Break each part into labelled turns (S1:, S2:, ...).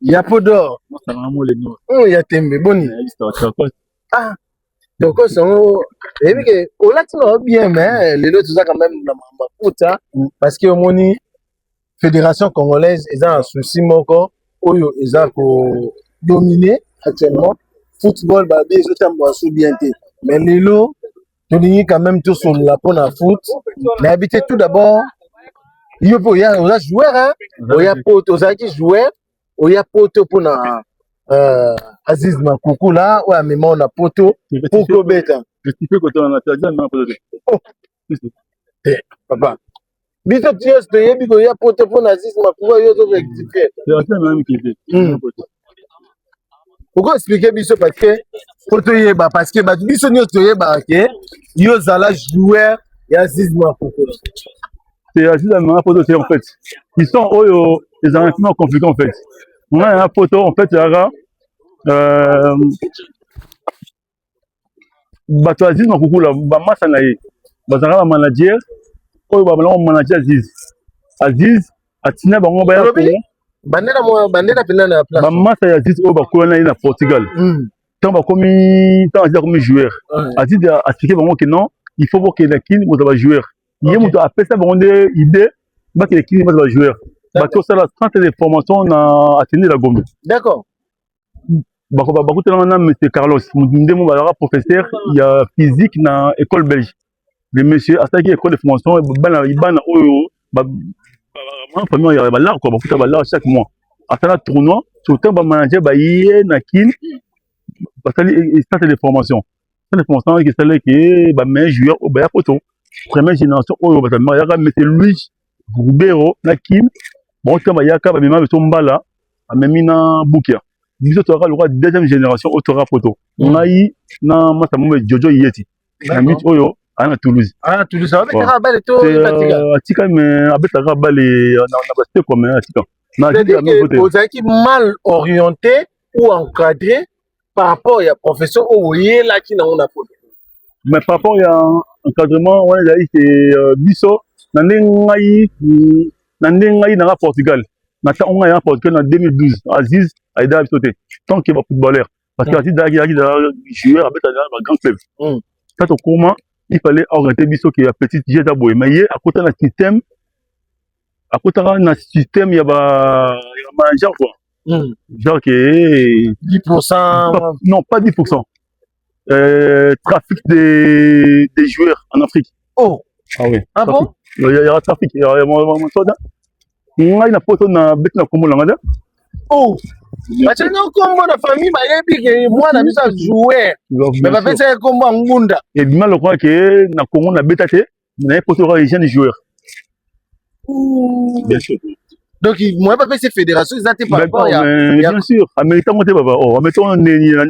S1: Il y a Peau d'Or. Il y a Tembe Boni. Ah, donc et puis que au latino bien mais les autres ça quand même dans ma puta parce que moni fédération congolaise ils ont un souci moko oyo ils ont pour dominer actuellement football ba des autres sont bien mais les lots tu dis quand même tout sur la pour la foot mais habiter tout d'abord il y a joueur hein il y a pote aux qui joueur il y a pote pour na Aziz Makoukou là ouais mais mon a poto pour Kobeta papa biso tiers de yebi ko ya poto pour Aziz Makoukou yo to rectifier pourquoi expliquer biso parce que poto yeba parce que biso nyos to yeba ke yo zala joueur ya Aziz Makoukou
S2: c'est Aziz Makoukou en fait ils sont les arrangements compliqués en fait on a un poto en fait bato Aziz Makoukou la bamasa na ye bazala manager oyo babalongo manager Aziz atina bango baya
S1: bandera pena na place
S2: bamasa ya Aziz oyo bakola na ye na Portugal tant Aziz akomi joueur Aziz a expliqué bango que non il faut que la kini moto ba joueur ye moto apesa bango nde idée ba que la kini moto ba joueur bato sala centre de formation na Atene la Gombe
S1: d'accord
S2: bakutana na monsieur Carlos ndemo balaka professeur ya physique na école belge le monsieur asaki école de formation bana oyo famille ya balar quoi bakuta balar chaque mois asala tournoi surtout ba manager ba yé na kin basali centre de formation qui sala que ba meilleur joueur au ba photo première génération oyo ba yaka monsieur Luis Ribeiro na kin bon tamba yaka ba mema beto mbala amemi na bukia biso to ka le deuxième génération autora photo on a eu na masamu Jojo Yeti na mit oyo à Toulouse.
S1: Ah, Toulouse, ça va être belle to
S2: Atika mais abetaka bale na basté comme atika.
S1: Vous avez mal orienté ou encadré par rapport à professeur Oye là qui n'a pas photo.
S2: Mais par rapport à encadrement on a dit c'est biso na ndengai na Portugal. Na ta on a Portugal en 2012 Aziz aida bisoté tant que footballeur parce que Aziz dagi joueur abetaka dans grand club. Ça au comment il fallait orienter biso qui a petit jet d'abord mais à côté d'un système il y a manager quoi genre que
S1: 10%
S2: non pas 10% trafic des joueurs en Afrique.
S1: Oh
S2: ah oui
S1: ah bon
S2: il y a trafic il y a mon soda ngai na poto na bet na kombo ngada
S1: oh parce que nous comme la famille ba yebi que moi na bisa jouer mais ba pesa comme ngunda
S2: et bien le crois que na Congo na betate na poto origine des joueurs bien sûr
S1: donc moi pas ces fédérations ils étaient par rapport à
S2: bien sûr américain monté baba oh mettons na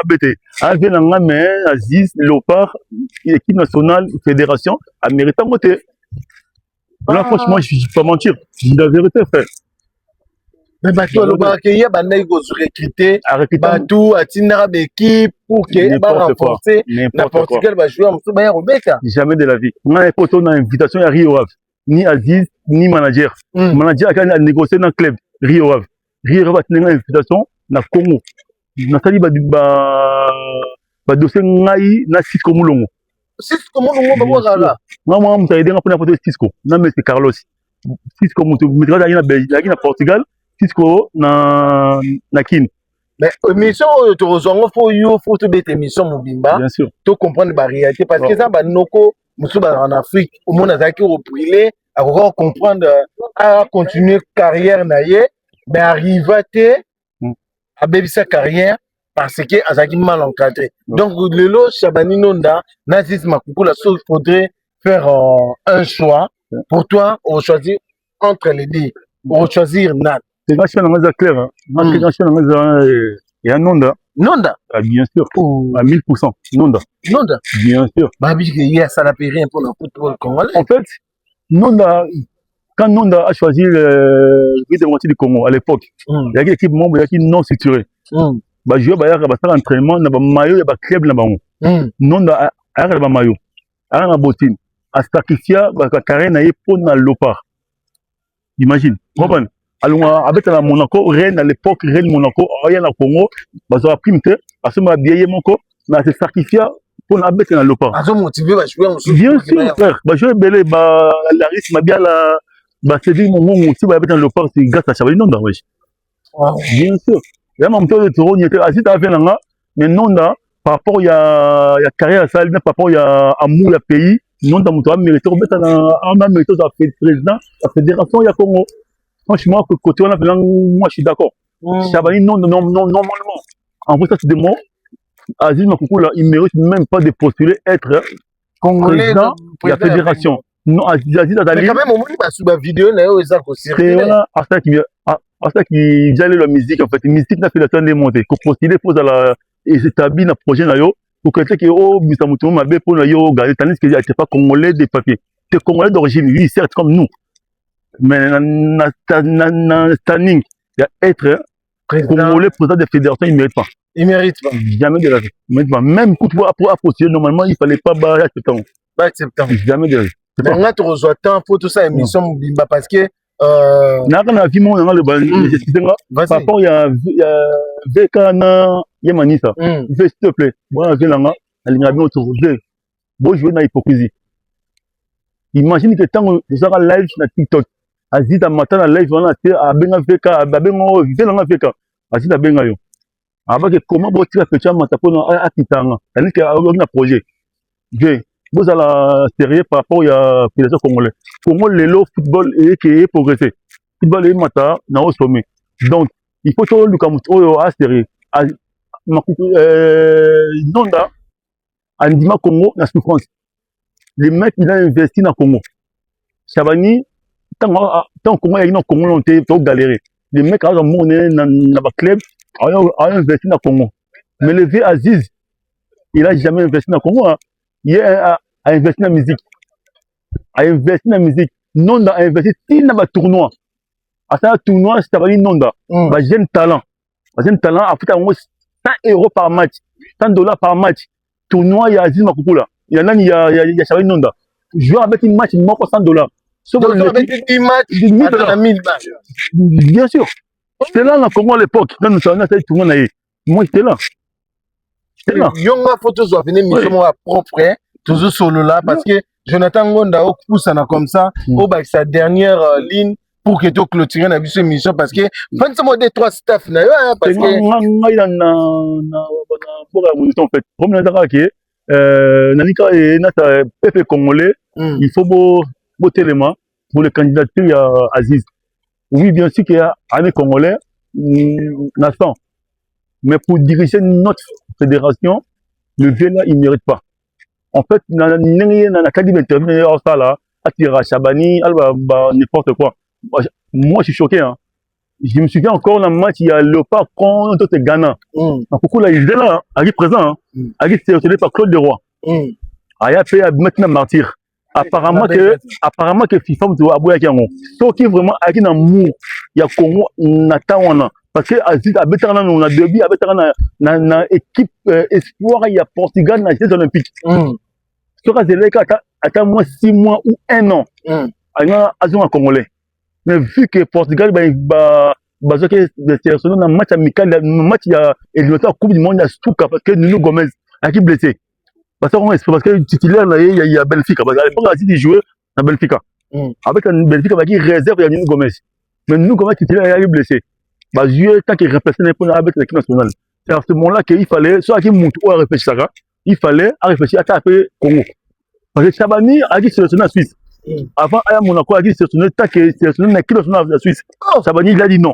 S2: bete avec na mais Aziz Léopard équipe nationale fédération américain monté là franchement je vais pas mentir la vérité frère.
S1: Mais bateau le bar qu'il y a bandai go recruter bateau atinara d'équipe pour que ba renforcer n'importe quel va jouer en ba Rebecca
S2: jamais de la vie on a poto na invitation à Rio Ave ni Aziz ni manager manager a négocié dans club Rio Ave atinga invitation na Congo na sali ba dossier ngai na Cisco Mulongo
S1: ba bozala
S2: moi mutaide nga pona poto Cisco na monsieur Carlos Cisco mutu mitra na Belgique na Portugal Cisco na kin
S1: mais émission to rozongo faut te bête émission mobimba
S2: bien sûr
S1: to comprendre la réalité parce que ça ba noko musuba en Afrique au monde azaki rebriller à comprendre à continuer carrière na ye mais arriver à baby sa carrière parce que azaki mal encadré donc le lot Chabani Nonda Aziz Makoukou la chose faudrait faire un choix pour toi on choisir entre les deux on choisir Nat.
S2: C'est national clair hein. National et un Nonda.
S1: Nonda
S2: ah, bien sûr à 1000% Nonda bien sûr
S1: babi que ça n'a pas rien pour le football congolais
S2: en fait Nonda quand Nonda a choisi le moitié du Congo à l'époque il y a une équipe membre qui non structurée ba joueur ba yaka ba sala entraînement na ba maillot ya ba club na bango Nonda a ba maillot a na botine a sacrifier ba carrière na ye pour na Lopard imagine comprendre allons avec la Monaco reine à l'époque reine Monaco rien à Congo bazo a prime te parce que ma vieille moko mais se sacrifier pour la bête dans le pas
S1: azo motiver ba jouer
S2: bien sûr frère ba jouer belé ba la risque ma bien la ba c'est dit mon aussi ba bête dans le pas c'est grâce à Chabani non da wesh bien sûr là mon tour de toro ni était assis à faire là mais non da par rapport il y a carrière ça par rapport il y a amour le pays non da muto a mérité au bête dans a mérité à président la fédération il y a Congo. Franchement, côté on a moi je suis d'accord. Chabani, non, normalement. En vrai, ça c'est des mots. Aziz Makoukou, là, il ne mérite même pas de postuler être président de la fédération. Non, Aziz Azali.
S1: Mais quand même, au moins, il va sur la vidéo, là, où ça aussi.
S2: C'est voilà, à ça qui j'allais la musique, en fait. La musique n'a fait la scène démontée. Pour postuler, il faut s'établir dans le projet, là, pour que tu aies, oh, Misamoutou, ma belle, pour yo, gagner, tandis que tu n'es pas congolais des papiers. Tu es congolais d'origine, oui, certes, comme nous. Mais dans standing, il y a être congolais président de fédération, il ne mérite pas.
S1: Il ne mérite pas.
S2: Jamais de la vie. Il mérite pas. Même pour postuler, normalement, il ne fallait pas barrer septembre.
S1: Pas septembre.
S2: Jamais de la vie.
S1: Mais tu reçois tant pour tout ça, émission Bimba, parce que.
S2: Par rapport, il y a VK, il y a Manisa. S'il te plaît, moi, je vais là, il y a bien autour. Bon, je vais dans l'hypocrisie. Imagine que tant que tu as live sur TikTok, Azita matin na live on a été à benga VK à benga vite na VK Azita benga yo avec comment vous tirer petit matin pour à kitanga c'est que on a projet je vous à la sérieux par rapport à fédération congolais Congo lelo football et qui est progressé football est matin na au sommet donc il faut tout le camoufler à sérieux nonda andima Congo na souffrance les mecs ils ont investi dans Congo Chabani tant Congo il y a une Congo on t'es galéré les mecs ont monné dans le club ont investi dans Congo mais le vieux Aziz il a jamais investi dans Congo hein. Il a investi dans la musique non a investi dans le tournoi à ça tournoi Chabani non da jeune talent a fait 100 € par match $100 par match tournoi il y a Aziz Makoukou là il y a Chabani non da jouer avec une match moins que $100
S1: donc avec 10 matchs à 1000 balles
S2: bien sûr j'étais là dans Congo à l'époque quand nous avons fait tout le monde moi j'étais là
S1: yonga photos doivent venir mission à propre toujours solo là parce que Jonathan Ngonda au pousse comme ça au bac sa dernière ligne pour que tu clôturer la mission parce que quand ça des trois staff là parce que
S2: en fait comme la que nanika et nata pepe congolais il faut beau téléma pour les candidatures à Aziz oui bien sûr qu'il y a un congolais naissant mais pour diriger notre fédération le vieux là il ne mérite pas en fait dans la qualité d'intervenir ça là attire à Chabani n'importe quoi moi je suis choqué hein. Je me souviens encore dans le match il y a Léopard contre Ghana beaucoup là il est là à qui présent à qui sélectionné par Claude Leroy à y a fait maintenant martyr apparemment que FIFA me doit aboyer kiango so qui vraiment à qui dans mou il y a Congo natawana parce que Aziz a bétana on a début a bétana na équipe espoir il y a Portugal dans les Jeux olympiques sur ça c'est le cas attends moi 6 mois ou 1 an à azon congolais mais vu que Portugal bah que sélectionné dans match amical match il y a éliminatoire coupe du monde à Stuka parce que Nuno Gomez a qui blessé parce que le titulaire là il y a Benfica parce qu'à l'époque il jouait dans Benfica avec un Benfica qui réserve il y a Nuno Gomez mais Nuno Gomez titulaire il est blessé bah jouer tant qu'il représentait pour avec l'équipe nationale c'est à ce moment là qu'il fallait soit qui monte ou à réfléchir ça il fallait réfléchir à taper Congo parce que Chabani a dit sélectionné la Suisse avant Aya Monaco a dit sélectionné tant que sélectionné l'équipe nationale de la Suisse Chabani il a dit non.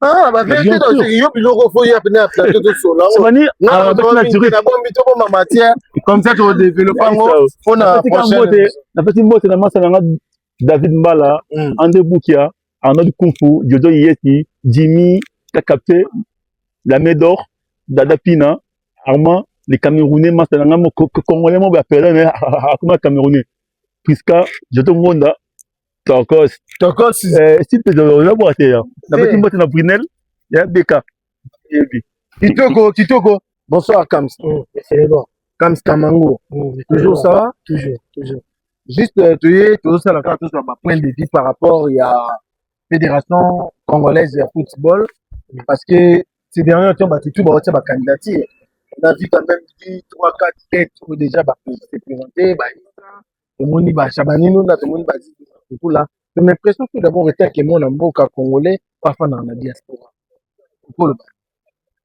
S1: Ah, bah, bien sûr, il faut y appeler à plateau de Sola. Comme ça, tu vas développer on a
S2: David Mbala, André Boukia, Arnaud Kung-Fu, Jojo Yeti, Jimmy, Kakapte, la Médor, Dada Pina, Armand, les Camerounais, Massananga, Congolais, mon appelé, comment Camerounais, Priska, Jojo Monda. Tokos, si tu peux le voir, la petite boîte dans Brunel, il y a BK.
S1: Kitoko, bonsoir Kams.
S3: C'est bon.
S1: Kams Kamango. Toujours ça va?
S3: Toujours.
S1: Juste, tu es toujours ça la carte sur ma point de vue par rapport il y a Fédération congolaise de football parce que ces derniers temps, tout ma candidature. On a vu quand même 3-4 têtes qui déjà se présenter. Tout le monde va Chabanino, tout le monde va dire là. J'ai l'impression que d'abord, était que mon amboka congolais, pas fan dans la diaspora.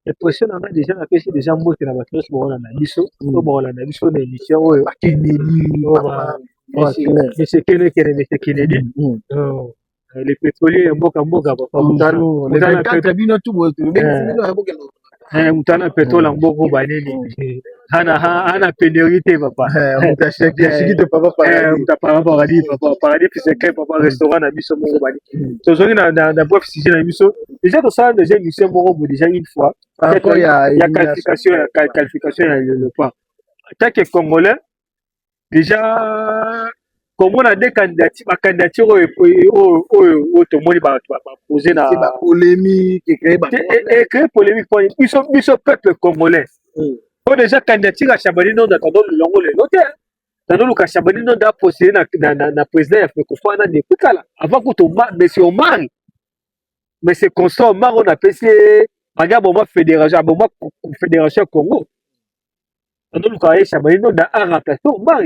S3: L'impression on a déjà apprécié déjà mbote na bato nyonso baola na biso to baola na biso na émission oyo Monsieur Kennedy les pétroliers ya mboka papa mutana pétrole ya mboka oyo banini ana pénérité papa paradis fiscal papa restaurant na biso moko bani tozongi na bref sujet na biso déjà tosala déjà émission moko déjà une fois il y a qualification le pas tant que congolais déjà comme on a des candidatures ma candidature au tomoni ba poser na
S1: polémique
S3: et créer polémique pour biso peuple congolais pour déjà candidature à Chabani non d'attendre le longo le noter dans le cas Chabani non da poser na président ya Fekofana de Kukala avant que to monsieur Omar mais c'est constant Omar on appelle c'est baga bon fédération bon fédération Congo dans le cas Chabani non da remplacer Omar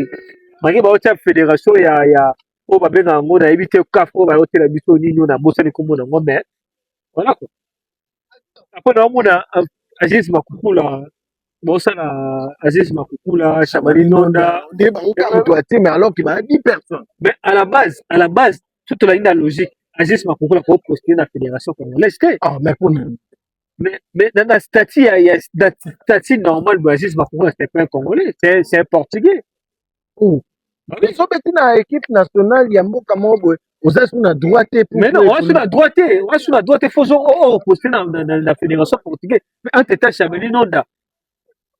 S3: baga ba otia fédération ya o ba benga ngo na éviter CAF o ba otia biso nino na bosa ni kombo na ngombe voilà quoi après na mona Aziz Makukula bosa na Aziz Makukula Chabani Nonda
S1: mais alors qu'il va 10 personnes
S3: mais à la base toute la logique Aziz Makukula pour postuler la fédération congolaise mais dans la statut il y a statut normal de Aziz Makukula c'est pas un congolais c'est un portugais
S1: mais so beti na équipe nationale ya mboka moko oza sur la droite
S3: mais non on est sur la droite faut poster dans la fédération portugaise mais entre temps Chabani Nonda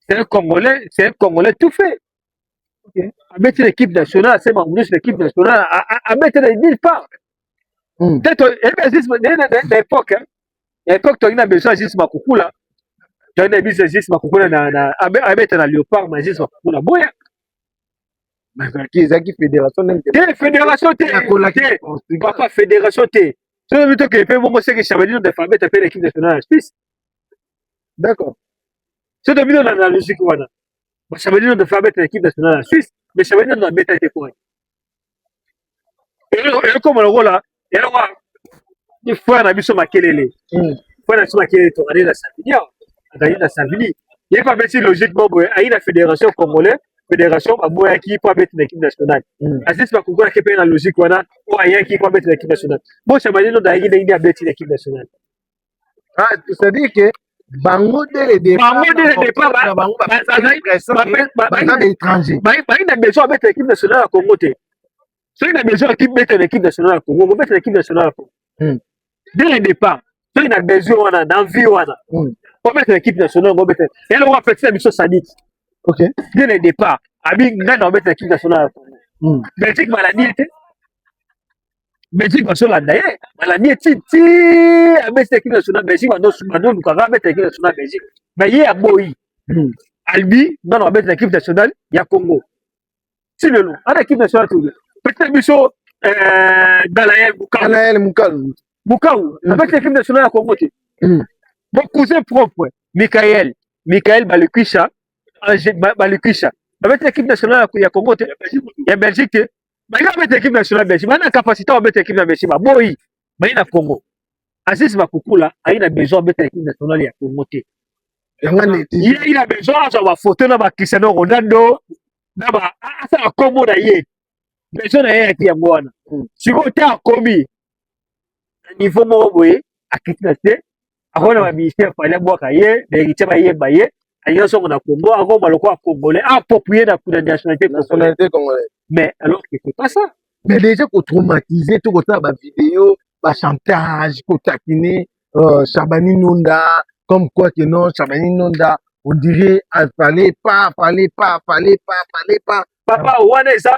S3: c'est un congolais tout fait à mettre l'équipe nationale c'est ma l'équipe nationale à mettre nulle part peut-être l'époque tu as besoin Aziz Makukula tu as besoin Aziz Makukula à mettre dans Léopard mais Aziz Makukula boya papa fédération T c'est plutôt que fait bon c'est que Chabani de famille t'appelle l'équipe nationale suisse
S1: d'accord
S3: c'est de milieu dans la logique voilà Chabani de famille l'équipe nationale suisse mais Chabani de mettre été quoi et comme le rôle là et là il faut un abisso makelele faut un abisso makelele to aller la Savigny d'aller la Savigny il est pas bien logiquement à la fédération congolaise fédération baboya qui peut mettre l'équipe nationale Aziz Makukula qui peut la logique wana ou ailleurs qui peut mettre l'équipe nationale bon Chabani no d'ailleurs il a mettre l'équipe nationale
S1: c'est-à-dire que bango dès le départ étranger
S3: il a besoin de mettre l'équipe nationale à Congo ceux qui a besoin de mettre l'équipe nationale à Congo vous mettre l'équipe nationale à Congo dès le départ ceux qui a besoin d'envie pour mettre l'équipe nationale on mettre et là on va faire ça mission Sadik
S1: ok
S3: dès le départ abi ngana mettre l'équipe nationale à Congo Belgique maladie était Belgique va sur la d'ailleurs maladie était à mettre l'équipe nationale Belgique va nous va mettre l'équipe nationale Belgique mais il y a boy Albi non on va mettre l'équipe nationale il y a Congo si le long à l'équipe nationale tout peut-être mission Dalaël Bukavu avec l'équipe nationale à Congo mon cousin propre Michael Balekwisha avec l'équipe nationale ya Congo ya Belgique mais il avec l'équipe nationale Belgique mais la capacité à mettre l'équipe nationale Belgique boy mais na Congo Aziz Makukula a besoin de mettre l'équipe nationale ya Congo il a besoin d'avoir photo na Cristiano Ronaldo na ba asa kombo na ye besoin na ye ya ngwana siko ta komi niveau moko boye akitna te akona ba ministère fallait boka ye héritier ba ye baye ayo songo na Congo ako baloko a congolais approprié na nationalité
S1: congolaise
S3: mais alors que c'est pas ça
S1: mais déjà ko traumatiser tout ça ba vidéo ba chantage ko taquiner Chabani Nonda comme quoi que non Chabani Nonda on dirait fallait pas
S3: papa wana eza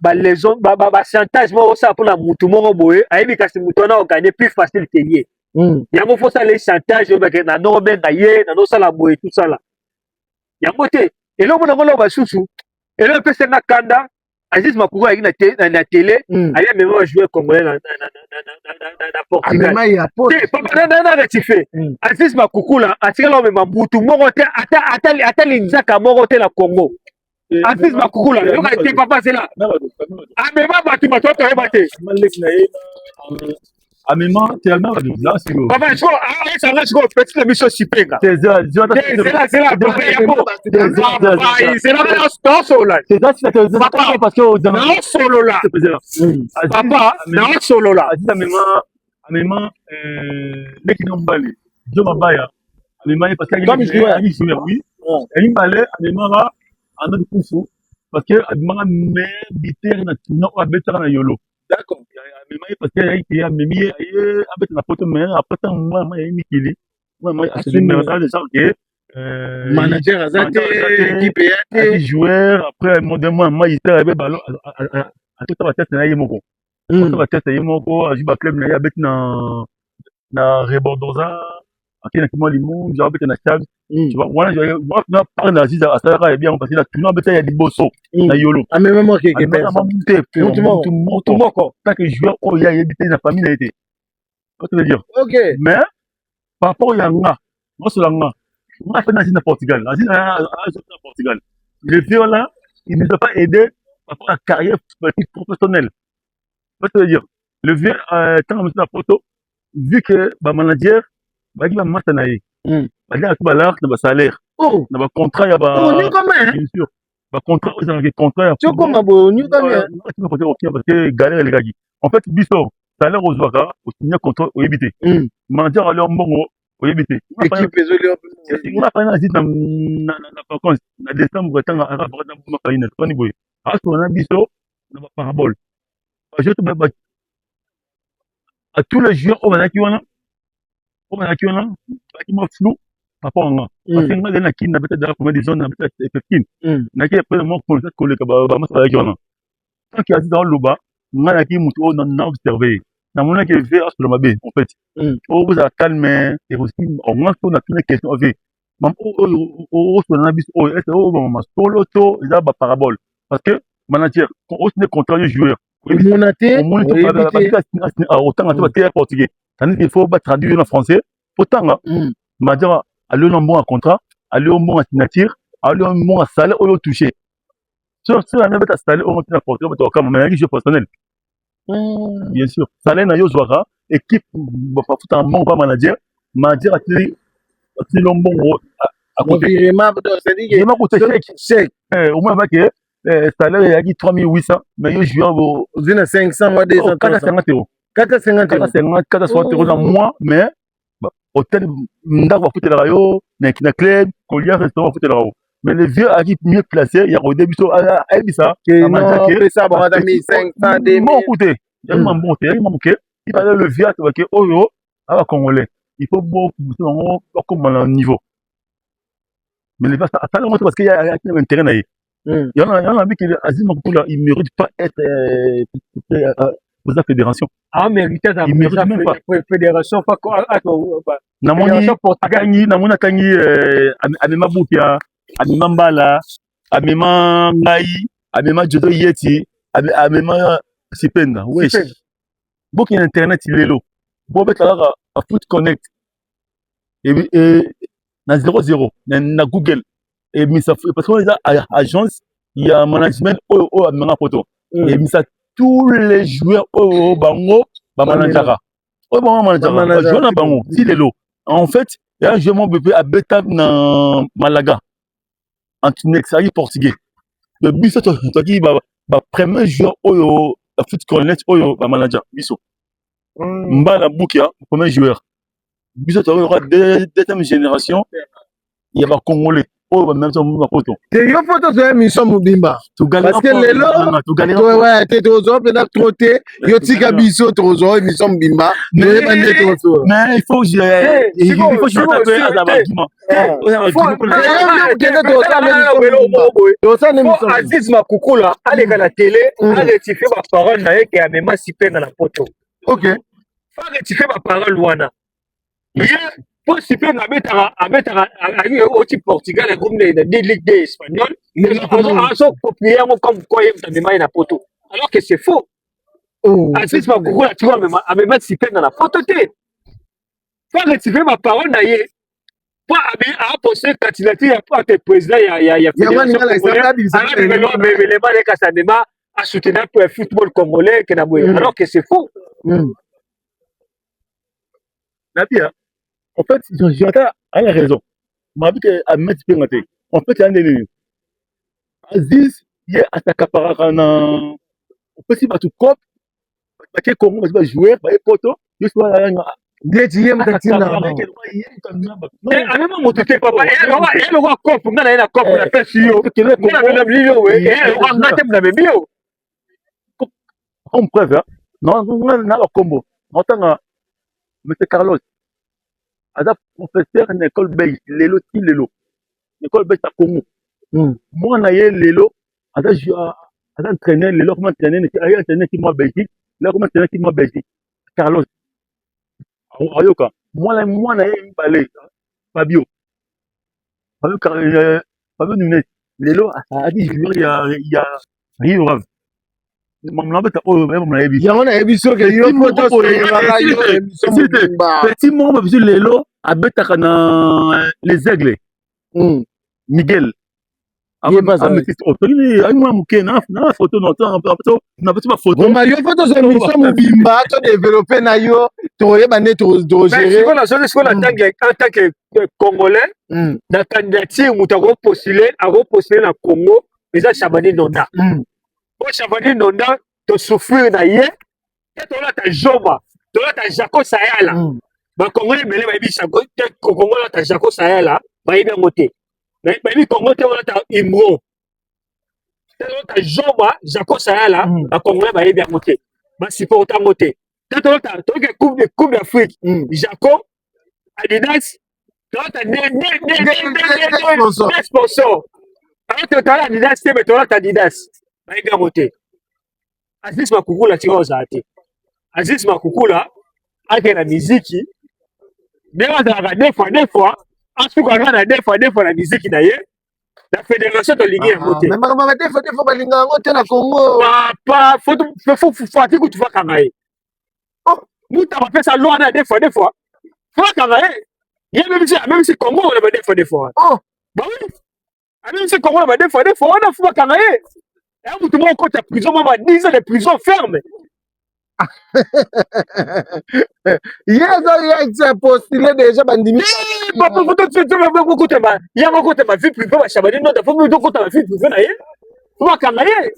S3: ba leçon ba chantage mo ça pour la mutu moko boye ayebi kasi mutu wana gagner plus facile que ye yango faut ça les chantage na no benga ye na no sala boye tout ça là yango te eloko na ngolo basusu elo pesa na kanda Aziz Makoukou ayaki na télé aya mema joueur congolais na Portugal na rectifié Aziz Makoukou la atikala omema butu moko te ata linzaka moko te na Congo Aziz Makoukou la yoka te papa sela amema bato toyeba te
S2: amema tellement là c'est
S3: papa siko ayesanga siko petit mission sipenga zela parce que naosolola papa naosolola
S2: amema leki na mbale jo mabaya amema parce que ali joueur oui et mbale amema ana kufu parce que amema me biter na tuna abetara na yolo d'accord amema parce que il a memi abet na poto mais après tant moi il mikili moi assume ça de ça que
S1: manager azate équipe yate
S2: joueur après moi il était ballon à tout va tester na yemoko tout va tester yemoko ajuba club na abet na Rebordoza akina kimo limu genre abet na stade tu vois moi na par na ziza asara et bien parce que la tuna abet ya liboso na yolo
S1: même moi qui
S2: tout moko tant que joueur oh il y a habité na famille na été quoi tu veux dire
S1: OK
S2: mais par rapport à nga moi sur nga on a fait dans Portugal dans Portugal le vieux là il nous a pas aidé par rapport à la carrière professionnelle quoi tu veux dire le vieux tant que la photo vu que ba manager ba qui va match na yi ba là tout ba l'arc na ba salaire na ba contrat ya ba bien sûr ba contrat aux gens contrat
S1: tu comme bo ni comme
S2: tu peux pas parce que galère les gars en fait biso salaire aux joueurs au signer contrat au éviter manager alors mbongo au éviter
S1: équipe ezoli
S2: on a pas na vacances na décembre tant à rapport na ma finale pas ni boy à ce moment biso na ba parabole je te ba à tous les joueurs au manaki wana qui m'a flou par rapport à moi parce que moi na kin na peut-être dans des zones na peut-être effective na qui après moi pour ça que le ba ma ça wana tant qu'il y a dans le bas moi na qui muto na observer na mona que fait à le mabe en fait vous a calme et aussi on mange pour na toutes les questions avec mam o na bis o est o ma solo to il a ba parabole parce que manager on se contrat du joueur
S1: monaté
S2: autant à portugais tandis qu'il faut traduire en français autant manager aller un bon contrat aller un bon signature aller un bon salaire au toucher sur la même salaire au na portugais comme mais jeu personnel bien sûr salaire na yo jouera équipe ba foot un bon manager a tiré un bon à côté
S1: chèque
S2: au moins avec salaire il y a dit 3800 mais yo joueur au
S1: 500 moi 200
S2: 450 euros
S1: 460
S2: euros dans mois mais hôtel ndako ba footela yo na club collier restaurant footela yo mais les vieux arrivent mieux placés il y a au début ça ça
S1: que ça bon 1500 2000
S2: bon écoutez il fallait le vieux que oyo à congolais il faut beaucoup comme un niveau mais les ça parce qu'il y a un intérêt là il y en a qui Aziz Makoukou là il mérite pas être pour la fédération
S3: mérite
S2: il mérite même pas
S3: fédération pas
S2: namoni akangi amema bupia amema mbala amema ngai amema jodo yeti amema sipenda wesh boki internet lelo bo betala a foot connect et na 00 na Google et misa parce que les agence il y a management au amena poto et misa tous les joueurs au bango ba manajara au bango manajara joueur na bango si lelo en fait il y a un joueur mon bébé à beta na Malaga anti-nexari portugais le biso to qui ba premier joueur au foot connect au ba manager biso mbala bukia premier joueur biso to aura deuxième génération il y a ba congolais oh même ça mon photo
S1: c'est une photo de mission mobimba parce que les lots ouais t'es toujours peut être trotté yo tika biso toujours mission mobimba mais
S2: il faut je t'appeler à l'argument
S3: Aziz Makoukou là aleka na télé a rectifié ma parole na yeke ya mema sipenga na poto
S1: OK
S3: fa rectifié ma parole wana pour super au Portugal comme les Ligue des Espagnols, ils ont copié comme quoi ils ont na poto. Alors que c'est faux. Assis ma courroie, tu vois, même si dans la photo, faut retirer ma parole d'ailleurs. Pas à poster candidature à tes présidents, il y a à soutenir le football congolais, alors que c'est faux.
S2: Nadia, en fait, j'entends, elle a raison. Ma vie que Ahmed Pengate, en fait, il y a un ennemi. Aziz, il y a attaqué par un. On peut s'y battre cop, parce que Congo va jouer, il y a poto, il y a
S1: DTM Tatina.
S3: Même mon tuté papa, elle aura cop, on a une cop, on a fait sur
S2: on preuve, non, on a le combo. On a M. Carlos, ada professeur na école belge, lelo ti lelo. École belge à Congo. Moi na ye lelo, ada entraîneur, lelo comment entraîneur, il a entraîné qui moi Belgique, là comment entraîneur qui moi Belgique. Carlos. Ayoka, moi na ye balé, Fabio Nunes, lelo a dit il y a Rio Rave. Petit membre de lelo abetaka na les aigles. Miguel. Photo
S1: développer na yo to gérer
S3: en tant que congolais na candidature mutu postuler na Congo eza Chabani Nonda po Chabani Nonda to souffrir na ye to la ta Joma to la ta Jaco Sayala ba congolais belé ba bi Jaco te Congo la ta Jaco Sayala ba yebi ngote ba bi Congo te la ta Imro te la ta Joma Jaco Sayala ba congolais ba yebi ngote ba supporter ngote te to la ta to ke coupe d'Afrique Jaco Adidas to la ta sponsor alors que ta Adidas te to la ta Adidas ba yebi ngote Aziz Makukula tira ozate Aziz Makukula ake na miziki nera zalaka deux fois asukaka na deux fois na miziki na ye la fédération tolingi yango te
S1: mais makambo deux fois balinga yango te na Congo
S3: papa faut ati kutu fakanga ye mutu bapesa loi na deux fois fakanga ye même si Congo on a deux fois bah oui même si Congo on a deux fois on a fakanga ye mutu moko kota prison mama 10 ans de prison ferme
S1: il postulé déjà bandimi
S3: papa yango kota ma vie privée ba Chabani Nonda faut me kota ma vie privée na ye bakanga ye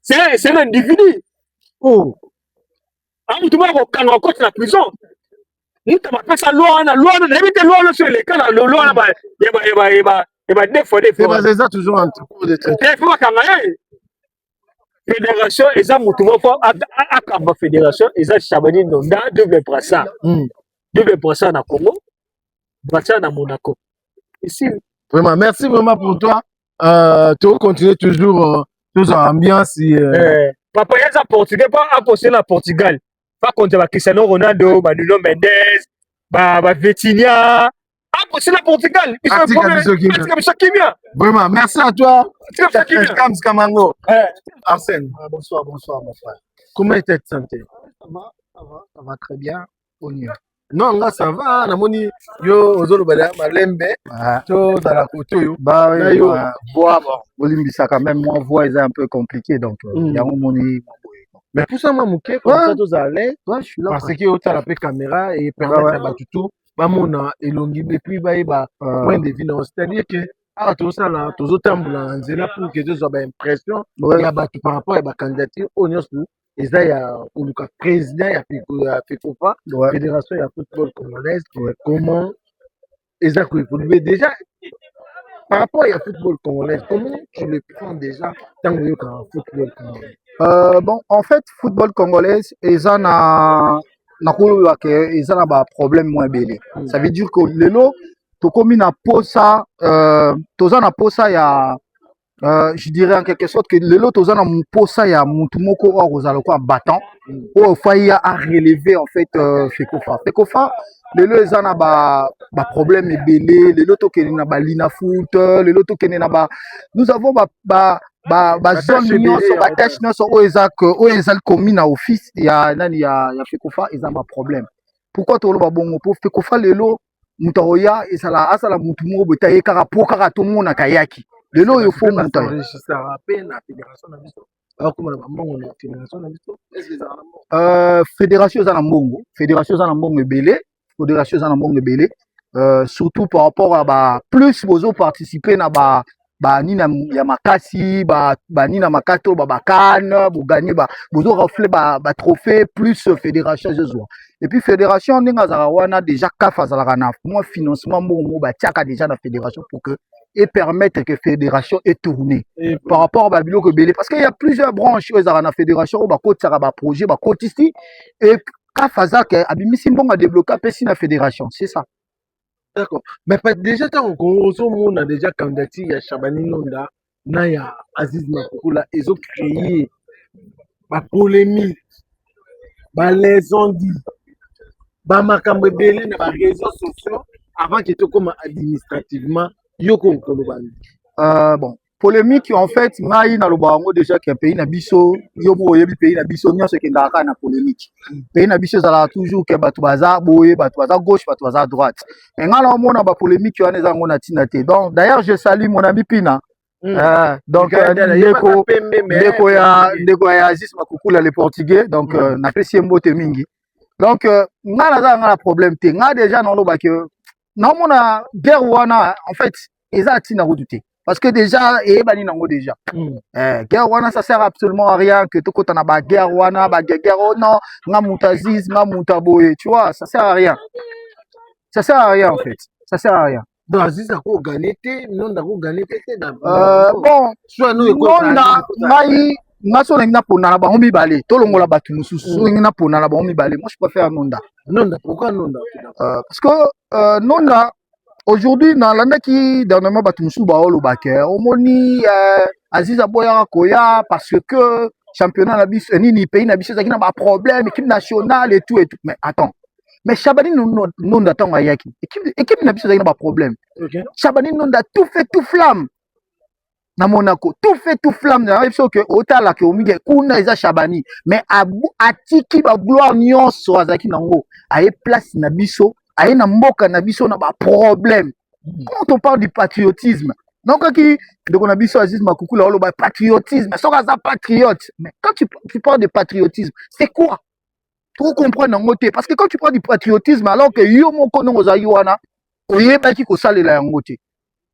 S3: c'est un individu mutu moko kanga kota na prison mutu bapesa loi na yebi te loi sur les cas loi na ba deux fois
S1: c'est toujours en cours de traité
S3: faut bakanga ye fédération eza mutu moko akamba fédération eza Chabani Nonda double brassard na Congo brassard na Monaco ici
S1: vraiment merci vraiment pour toi tu continues toujours en ambiance
S3: papa yeza portugais pas apostolé na Portugal pas contre ba Cristiano Ronaldo ba Nuno Mendes ba Vitinha apostolé na Portugal
S1: vraiment merci à toi Kams Kamango Arsène
S4: bonsoir mon frère
S1: comment était ta santé
S4: ça va très bien au mieux
S1: non nga ça va namoni yo ozolobala malembe to dans la photo yo
S4: voix bolimbisaka même moi voix est un peu compliqué donc yango moni
S1: mais pour ça moi muke comme ça tous allés
S4: je suis là
S1: parce que otala pe caméra et permettre ba tutu ba mona elongi et puis ba yeba point de vue c'est-à-dire que tozosala tozotambola nzela pour que tozwa baimpression ya bato par rapport ya bacandidature oyo nyonso eza ya koluka président ya FECOFA fédération ya football congolaise comment eza koévoluer déjà par rapport à football congolais comment tu le prends déjà ntango oyokaka football congolais
S4: bon en fait football congolais eza na nakoloba ke eza na baproblème mo ebele ça veut dire que lelo tokomi na posa toza na posa ya Je dirais en quelque sorte que les autres ont un posa ya mutumoko aux aloko battant ou failli à relever en fait Fekofa. Fekofa les autres ont ba problème belé, les autres qui na ba lina foot, les autres qui na ba nous avons zone nyonso ba tâche nyonso o ezak commis na office ya nani ya Fekofa ils ont ba problème. Pourquoi to lo ba bongo pour Fekofa lelo mutaoya esala asala mutumoko betaye kaka po kaka to mona kayaki. Lelo il faut monter. Fédération za na mbongo, fédération za na mbongo ebele, fédération za na mbongo ebele, surtout par rapport à ba plus bozo participer na ba nina ya makasi ba nina makato ba kan bo gagner ba bozo rafler ba trophée plus fédération zezo. Et puis fédération ndinga za wana déjà kafa za la na moi financement mbongo ba tiaka déjà na fédération pour que et permettre que la fédération est tournée par rapport à Babylon Belé. Parce qu'il y a plusieurs branches dans la fédération où il y a projet, et quand Fazak a débloqué la fédération. C'est ça.
S1: D'accord. Mais déjà, on a déjà candidaté à Chabani Nonda, Naya, Aziz Makoukoula, ils ont créé ma polémique, les ondits, Makambe Belé, les réseaux sociaux, avant qu'ils soient comme administrativement.
S4: Bon, polémique en fait, ngai na lobango déjà que pays na biso, yo boye pays na biso nyonso ke ndaka na polémique. Pays na biso zala toujours que batu baza boye, batu baza gauche, batu baza droite. Et ngala mona ba polémique yo neza ngona tina te. Donc d'ailleurs je salue mon ami Pina. Donc ndeko ya Aziz Makoukoula le portugais, donc na pesi mbote mingi. Donc ngala za ngala problème te. Nga déjà na loba que na mona guerre wana en fait eza tina redouté parce que déjà et bani nango déjà guerre wana ça sert absolument à rien que tokota na ba guerre wana ba guerre non nga mutaziz nga mutaboye tu vois ça sert à rien en fait ça sert à rien
S1: donc Aziz a ko gagner te non da ko gagner te
S4: bon soit nous ngai ngaso na pona na bango mibale tolongola batu mususu na pona na bango mibale moi je préfère Nonda.
S1: Pourquoi Nonda
S4: parce que Nonda aujourd'hui dans l'année dernièrement batu mususu baolo baker omoni Aziz aboya koya parce que championnat na biso nini pays na biso zaki na ba problème équipe nationale et tout mais attends mais Chabani Nonda tango yaki équipe na biso zaki na ba problème Chabani Nonda tout fait tout flamme na Monaco tout fait tout flamme na biso que otala ke omige kuna eza Chabani mais atiki ba gloire nyonso azaki nango aye place na biso aye na mboka na biso na ba problème. Quand on parle du patriotisme donc qui de na biso Aziz Makoukoula olo ba patriotisme soka za patriote mais quand tu parles de patriotisme c'est quoi pour comprendre nango te parce que quand tu parles du patriotisme alors que yo moko nongo za wana oyebaki ko salela yango te.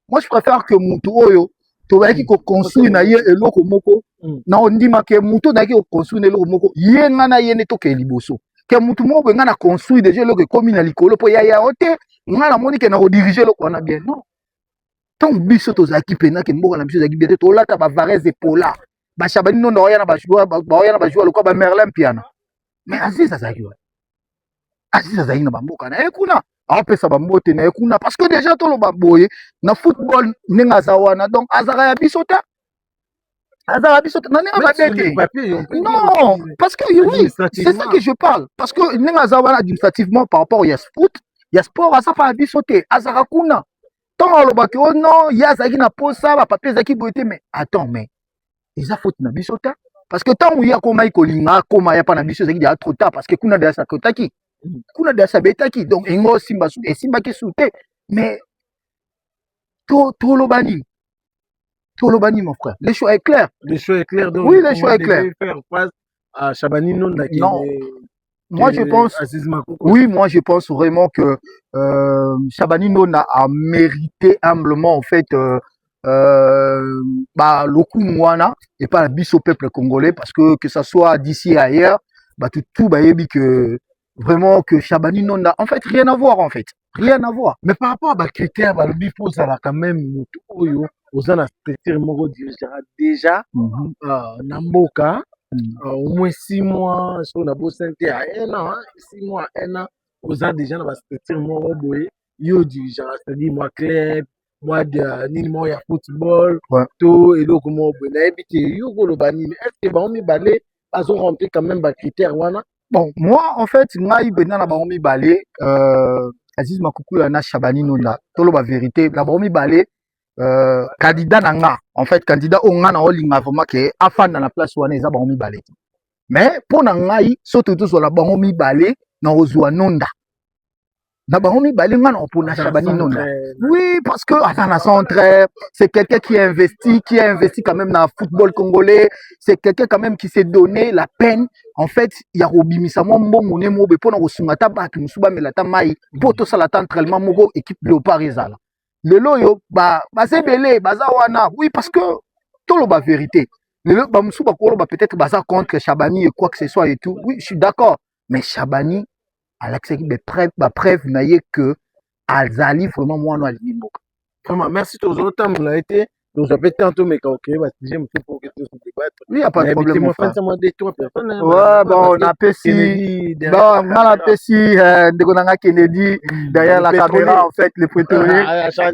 S4: Moi je préfère que mutu oyo tobayaki ko construire na ye eloko moko na ondima ke mutu na ki ko construire eloko moko ye ngana ye ne to ke liboso ke mutu moko ngana construire déjà eloko komi na likolo po ya ote ngana moni ke na ko diriger eloko na bien non tant biso to zaki pena ke mboka na biso zaki bien to lata ba Varese et Pola ba Chabani Nonda oya na ba joueur lokwa ba Merlin Piana mais Aziz azaki na bamboka na ekuna apesa bambote na ekuna parce que déjà toloba boye na football ndenge aza wana donc azaka ya biso te na ndenge babete non parce que oui c'est ça que je parle parce que ndenge aza wana administrativement par rapport ya sport aza pa ya biso te azaka kuna ntango alobaki o non ye azalaki na posa bapapie ezalaki boye te mais attends mais eza faute na biso te parce que ntango ye akomai kolinga akoma ya pa na biso ezalaki deya trop tard parce que kuna deya sakotaki kuna deya sabetaki donc engo esimbaki su te mais tolobani mon frère le choix est clair donc oui le choix est clair
S1: faire face à Chabani Nonda qui
S4: non moi je pense oui moi je pense vraiment que Chabani Nonda a mérité humblement en fait le coup mouana et pas la bis au peuple congolais parce que ça soit d'ici et ailleurs tout bayebi que vraiment que Chabani Nonda en fait rien à voir
S1: mais par rapport à critères balobi faut ça quand même mutu oyo ozana structure moko dirigera déjà na mboka au moins 6 mois sur la bosse à 1 an 6 mois 1 an ozana déjà na structure moko boye yo dirigera c'est-à-dire moi club moi de nini mo ya football
S4: Ouais.
S1: to eloko mo boye nayebi te yo koloba nini est ce que bango mibale bazo remplir quand même bacritère wana.
S4: Bon, moi, en fait, ngai bena na bango mibale, Aziz Makukula na Shabani Nonda, tolo ba vérité, na bango mibale, candidat na nga, en fait, candidat o nga na olinga vraiment ke afanda na place wana eza bango mibale. Mais pour na ngai, soto to so la bango mibale na ozwa Nonda. Na bango mibale nga na opona Shabani Nonda. Oui, parce que attends, centre, c'est quelqu'un qui a investi quand même dans le football congolais, c'est quelqu'un quand même qui s'est donné la peine. En fait, il y a Robimisa Mombo Nemo Bepo na Osungata Batu Musuba Melata Mai, Poto Salata entraînement Mogo équipe Léopard Ezala. Le loyo ba c'est belé, bazawana. Oui, parce que tout le vérité. Le ba Musuba Kolo ba peut-être baza contre Chabani et quoi que ce soit et tout. Oui, je suis d'accord, mais Chabani à l'accès des preuves naïe que Alzali vraiment moi non Alimboka.
S1: Vraiment, merci tous les temps on a été nous a peut-être tantôt mais quand OK parce que j'aime pour que tout se débattre.
S4: Oui, y a pas de problème.
S1: Moi fin ça moi des trois personnes.
S4: Ouais, bon, on a Pessi. Bon, on a Pessi de Gonanga Kennedy derrière la caméra en fait, le pétrolier.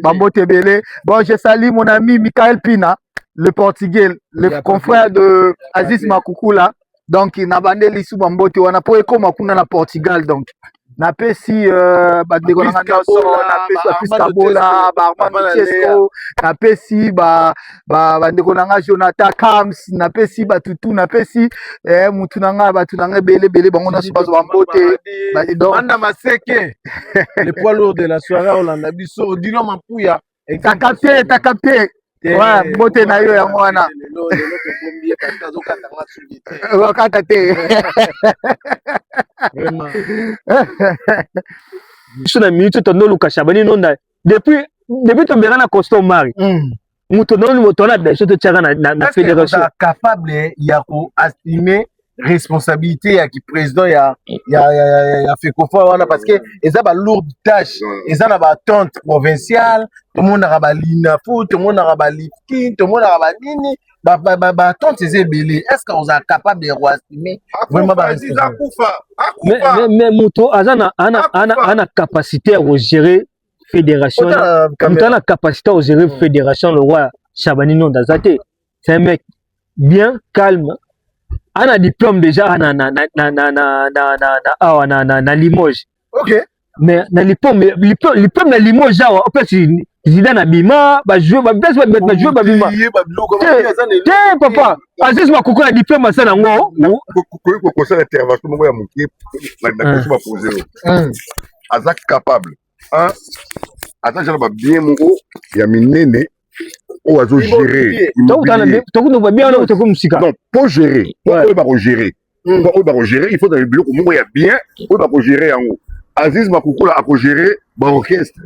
S4: Bambo Tebele. Bon, je salue mon ami Michael Pina, le portugais, le confrère de Aziz Makukula. Donc na bande lisu Bambo te wana po eko makuna na Portugal donc. Na pesi ba de Gonanga Nelson, na pesi Piskabola, ba Armand Chesco, na pesi ba de Gonanga Jonathan Kams, na pesi ba tutu, na pesi mutu nanga ba tunanga bele bango na subazo Bambote. Ba donc
S1: Manda Maseke. Le poids lourd de la soirée Olanda biso Dilo Mapuya.
S4: T'as capté. Ouais, Mbote na yo yango wana. Wakata te.
S1: Vraiment.
S3: Biso na minute to ndoluka Shabani Nonda. Depuis to berana costume mari. Muto non moto na beso to tchaka na fédération.
S1: Capable ya ko estimer responsabilité ya ki président ya Fekofa wana parce que eza ba lourde tâche eza na ba tente provinciale tout le monde a ba lina foot tout le monde a ba lifting tout le monde a ba nini ba tente eza belé est-ce qu'on est capable de estimer vraiment ba
S3: mais moto azana ana capacité à gérer fédération muto ana capacité à gérer fédération le roi Shabani Nonda zate c'est un mec bien calme. On a diplôme déjà na Limoges.
S1: OK.
S3: Mais na diplôme na Limoges en fait Zidane Abima ba jouer ba jouer ba bima. Papa, Aziz Makukula na diplôme ça nango.
S5: Ko ça intervention mo ya moké na question ba poser. Azak capable. Attends, je vais bien mon ya minene. Ou à gérer.
S3: Donc, bien,
S5: non, pour gérer. Pour gérer. Pour gérer, il faut dans le bureau où il y a bien. Pour gérer en haut. Aziz Makukula a géré l'orchestre.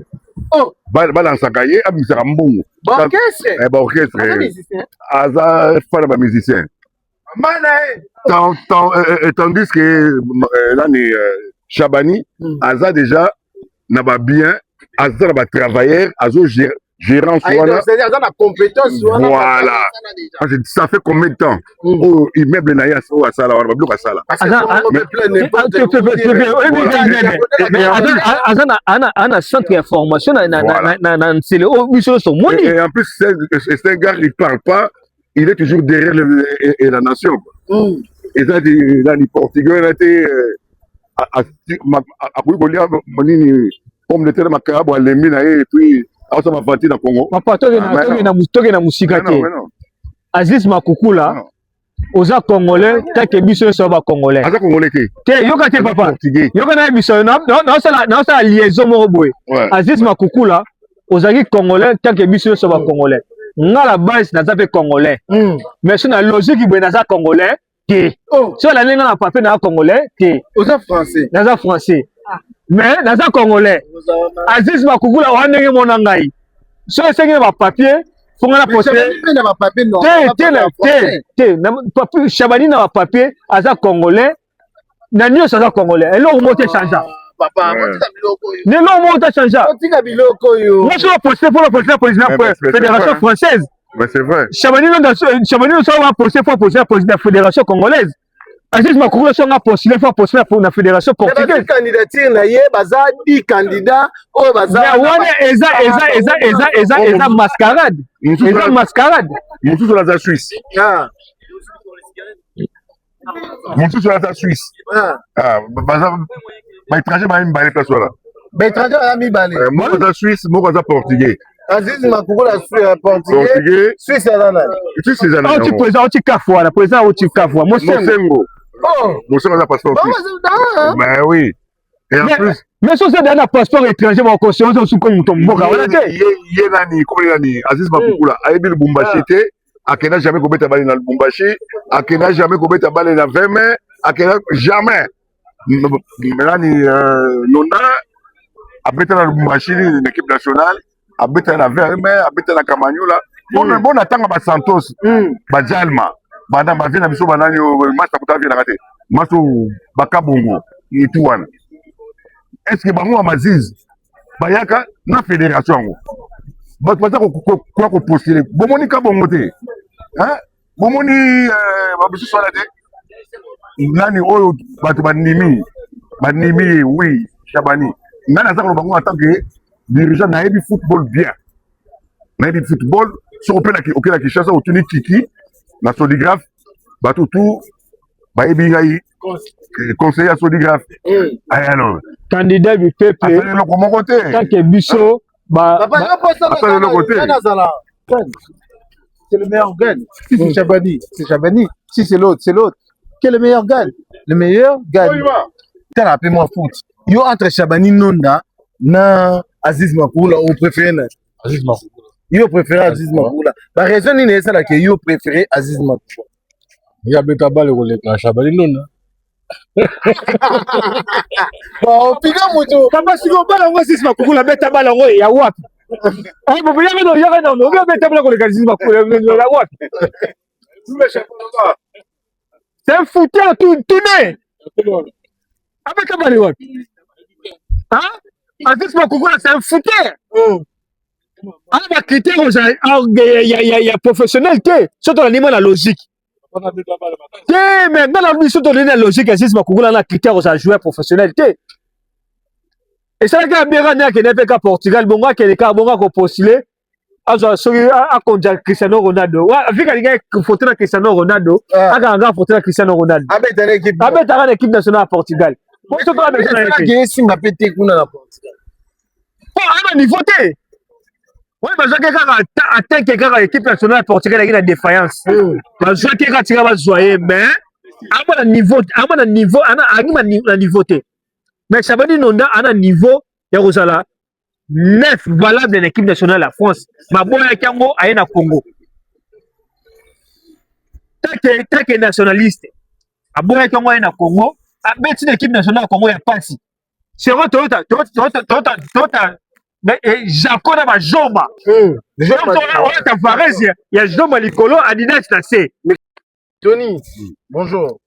S5: Oh, dans sa cahier, à Misarambo.
S1: Orchestre.
S5: Orchestre. Aza fan de musicien. Tandis que l'année Shabani, Aza déjà n'a pas bien. Aza n'a pas travailleur. Aza gérant
S1: c'est-à-dire dans la compétence
S5: voilà ça fait combien de temps au immeuble na ya so asala wana bloc asala
S3: ana centre d'information na nsele o biso so moni
S5: et en plus c'est un gars qui parle pas il est toujours derrière la nation et ça dans les portugais là était à kolia monini comme le terme makabo alembi na et puis ça m'a parti dans Congo.
S3: Papa, toi na musika te. Aziz Makukula, oza congolais, ta ke biso so ba congolais.
S5: Aza congolais te.
S3: Te yoka te papa. Yoka na biso na ça liaison mo boy. Aziz Makukula, ozaki congolais, ta ke biso so ba congolais. Nga la base na za pe congolais. Mais sur la logique boy na za congolais te. Sur la linga na papier na congolais te.
S1: Oza français.
S3: Na za français. Mais dans un congolais Aziz Makukula wa ndenge mona ngai so esengi na papier fonga na poste
S1: na papier non
S3: papier Shabani na papier aza congolais na nyonso aza congolais eloko mote changea
S1: papa
S3: ne lo mote changea
S1: otika biloko yo
S3: moi je vais poster pour le président de la fédération française
S5: mais c'est vrai
S3: Shabani no va poster pour la fédération congolaise Aziz Makoukoula songa postulé pour la fédération portugaise.
S1: Candidature na ye baza 10 candidats oh baza
S3: wana eza mascarade. Eza mascarade.
S5: Mosusu la Suisse. Mosusu la Suisse. Baza ba étranger ba mibale place wala.
S1: Ba étranger ba mibale.
S5: Moko za Suisse, moko za portugais.
S1: Aziz Makoukoula portugais. Suisse azana.
S5: Suisse azana.
S3: Tu présent tu kafwa, la président tu kafwa.
S5: Mosengo. Oh, Mosengo a passeport suisse. Ben oui. Et en plus,
S3: mais si c'est un passeport étranger, mon conscience, on soukou mouton mboka.
S5: Yé nani, comment nani, Aziz Makoukoula, ayebi le Bumbashi te, akena jamais kobeta bali na le Bumbashi, akena jamais kobeta bali na 20 mai, akena jamais. Nani, nona, abeta na le Bumbashi, l'équipe nationale, abeta na 20 mai, abeta na Kamanyola. Bon atanga ba Santos, ba Jalma, banda ba vina biso banani match takuta vina kate. Match bakabongo et tout wana. Est-ce que bango Amaziz bayaka na fédération ngo baza ko postuler bomoni ka bongo te hein bomoni babisu swala te nani oyo bato banimi oui Chabani ngana za ko bango en tant que dirigeant na yebi football bien na yebi football so opela ki okela ki chasa otuni kiki na Sodigraphe bato tout ba yebi ngai conseiller à Sodigraphe alors
S3: candidat du peuple tant que biso
S1: c'est le meilleur gagne. Si c'est Chabani, c'est Chabani. Si c'est l'autre, c'est l'autre. Quel est le meilleur gagne? Le meilleur gagne. T'as rappelé-moi foot. Yo entre Chabani Nonda na Aziz Makoukoula au préféré
S2: Aziz Makoukoula.
S1: Yo préféré Aziz Makoukoula. La raison n'est pas que yo préféré Aziz Makoukoula.
S2: Il y a beta balle au Chabani Nonda.
S1: Bon, piga moto.
S3: Kama siko bala ngo Aziz Makoukoula beta bala ngo ya wapi? Ay bobo yanga no beta bala ko le Aziz Makoukoula ya wapi? C'est un fouteur tout né. Abeta bala wapi? Hein? Aziz Makoukoula c'est un fouteur. Ah ba critère il y a professionnalité, surtout l'animal la logique. Mais dans la mission de la logique, Aziz Makoukoula a un critère aux joueurs professionnels. Et ça, quand Béran est à Portugal, bon, qui est bon, postulé, à Cristiano Ronaldo. Avec un gars qui faut Cristiano Ronaldo, un gars faut Cristiano Ronaldo. Avec une équipe nationale à Portugal. Moi, je suis pas à niveau. Oui, mais je atteint que l'équipe nationale portugaise a une défaillance. Je sais que tu vas jouer, mais à un niveau, mais Chabani Nonda a un niveau, neuf valable de l'équipe nationale de la France. Ma bonne Kango a un Congo. Tant que nationaliste, à bonne Kango a un Congo, à mettre l'équipe nationale Congo, il n'y a pas si. C'est vrai, mais Jaco na bajomba. Ta Varese, il y a Jomba Licolo, Adidas Nassé.
S1: Tony, bonjour.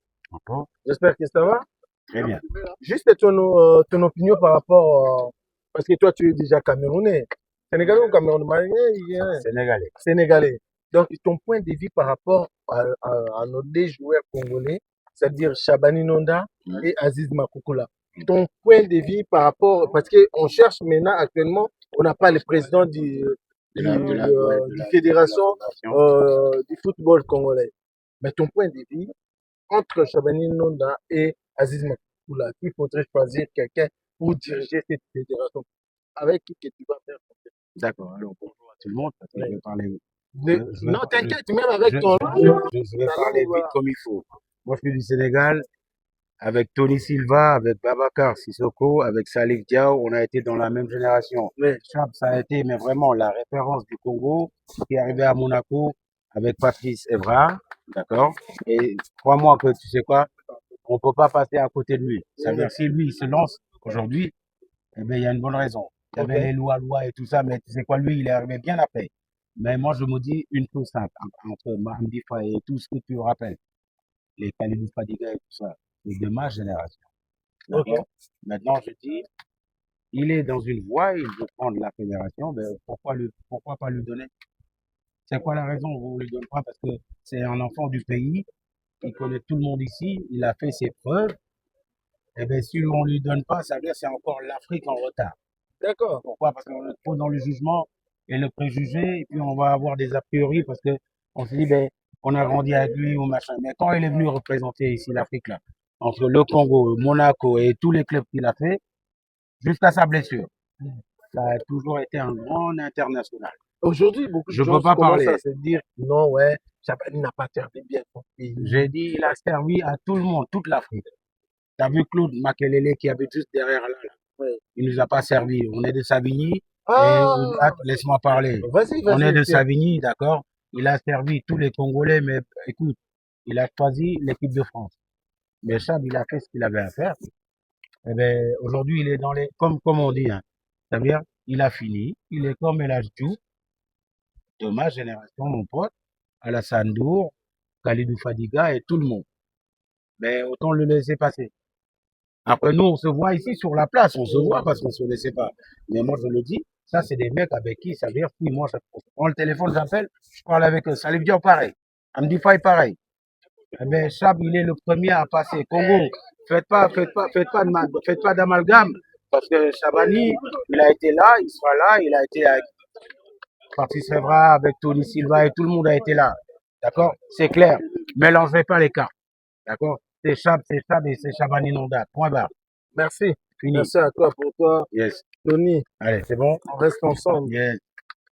S1: J'espère que ça va.
S2: Très bien.
S1: Juste ton opinion par rapport, parce que toi tu es déjà camerounais. Sénégalais ou camerounais?
S2: Sénégalais.
S1: Sénégalais. Donc ton point de vue par rapport à nos deux joueurs congolais, c'est-à-dire Chabani Nonda et Aziz Makoukoula. Ton point de vue par rapport, parce qu'on cherche maintenant actuellement, on n'a pas le président de la fédération du football congolais. Mais ton point de vue, entre Chabani Nonda et Aziz Makoukoula, il faudrait choisir quelqu'un pour diriger cette fédération. Avec qui que tu vas faire?
S2: D'accord, alors bonjour à tout le monde, parce que je vais parler.
S1: Non, t'inquiète, même avec ton.
S2: Je vais parler vite comme il faut. Moi, je suis du Sénégal. Avec Tony Silva, avec Babacar Sissoko, avec Salif Diao, on a été dans la même génération. Chab, ça a été mais vraiment la référence du Congo, qui est arrivé à Monaco avec Patrice Evra, d'accord. Et crois-moi que tu sais quoi, on peut pas passer à côté de lui. Ça veut dire si lui il se lance aujourd'hui, eh bien il y a une bonne raison. Il y avait les lois et tout ça, mais tu sais quoi, lui il est arrivé bien après. Mais moi je me dis une chose simple entre Mahdi Faye et tout ce que tu rappelles, les Kalidou Fadiga et tout ça. De ma génération. Okay. Maintenant, je dis, il est dans une voie, il veut prendre la fédération, mais pourquoi pas lui donner? C'est quoi la raison? Vous ne lui donnez pas parce que c'est un enfant du pays,
S6: il connaît tout le monde ici, il a fait ses preuves. Et bien, si on ne lui donne pas, ça veut dire que c'est encore l'Afrique en retard.
S1: D'accord.
S6: Pourquoi? Parce qu'on est trop dans le jugement et le préjugé, et puis on va avoir des a priori parce que on se dit, ben, on a grandi avec lui ou machin. Mais quand il est venu représenter ici l'Afrique, là, entre le Congo, Monaco et tous les clubs qu'il a fait, jusqu'à sa blessure, ça a toujours été un grand international.
S1: Aujourd'hui, beaucoup de
S6: Je
S1: gens
S6: peux pas
S1: commencent
S6: parler.
S1: à se dire non, ouais, Chabani n'a pas servi bien son pays.
S6: J'ai dit, il a servi à tout le monde, toute l'Afrique. T'as vu Claude Makelele qui habite juste derrière là, là.
S1: Ouais.
S6: Il nous a pas servi. On est de Savigny.
S1: Ah,
S6: Laisse-moi parler.
S1: vas-y,
S6: On est de
S1: tiens.
S6: Savigny, d'accord? Il a servi tous les Congolais, mais écoute, il a choisi l'équipe de France. Mais Chab, il a fait ce qu'il avait à faire. Eh ben, aujourd'hui, il est dans les, comme on dit, hein. C'est-à-dire, il a fini. Il est comme El Hadji Diouf, de ma génération, mon pote, Alassane Dour, Khalidou Fadiga et tout le monde. Mais autant le laisser passer. Après, nous, on se voit ici sur la place, on se voit parce qu'on se laissait pas. Mais moi, je le dis, ça, c'est des mecs avec qui, ça veut dire, oui, moi, je prends le téléphone, j'appelle, je parle avec eux. Salif Diop, pareil. Amdi Faye, pareil. Eh ben, Chab, il est le premier à passer. Congo, faites pas d'amalgame. Parce que Chabani, il a été là, il sera là, il a été avec Patrice Evra, avec Tony Silva et tout le monde a été là. D'accord? C'est clair. Mélangez pas les cartes. D'accord? C'est Chab et c'est Chabani Nonda. Point barre.
S1: Merci.
S6: Fini.
S1: Merci à toi pour toi,
S6: Yes.
S1: Tony.
S6: Allez, c'est bon?
S1: On reste ensemble.
S6: Yes.